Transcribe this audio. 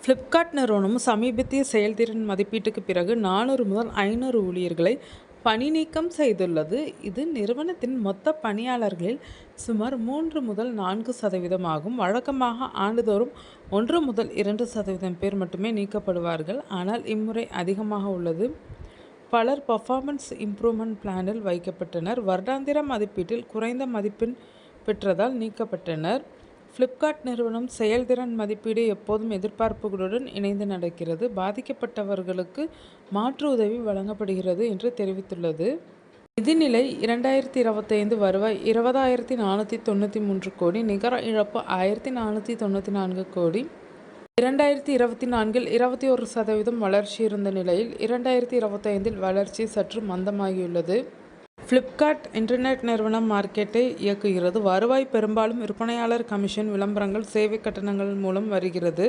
Flipkart நிறுவனம் சமீபத்திய செயல்திறன் மதிப்பீட்டுக்கு பிறகு 400 முதல் 500 ஊழியர்களை பணி நீக்கம் செய்துள்ளது. இது நிறுவனத்தின் மொத்த பணியாளர்களில் சுமார் 3 முதல் 4% ஆகும். வழக்கமாக ஆண்டுதோறும் 1 முதல் 2% பேர் மட்டுமே நீக்கப்படுவார்கள். ஆனால் இம்முறை அதிகமாக உள்ளது. பலர் பர்ஃபார்மன்ஸ் இம்ப்ரூவ்மெண்ட் பிளானில் வைக்கப்பட்டனர். வருடாந்திர மதிப்பீட்டில் குறைந்த மதிப்பெண் பெற்றதால் நீக்கப்பட்டனர். ஃப்ளிப்கார்ட் நிறுவனம் செயல்திறன் மதிப்பீடு எப்போதும் எதிர்பார்ப்புகளுடன் இணைந்து நடக்கிறது. பாதிக்கப்பட்டவர்களுக்கு மாற்று உதவி வழங்கப்படுகிறது என்று தெரிவித்துள்ளது. நிதிநிலை 2025 வருவாய் 20,493 கோடி, நிகர இழப்பு 1,494 கோடி. 2024 21% வளர்ச்சி இருந்த நிலையில் 2025 வளர்ச்சி சற்று மந்தமாகியுள்ளது. ஃப்ளிப்கார்ட் இன்டர்நெட் நிறுவனம் மார்க்கெட்டை இயக்குகிறது. வருவாய் பெரும்பாலும் விற்பனையாளர் கமிஷன், விளம்பரங்கள், சேவை கட்டணங்கள் மூலம் வருகிறது.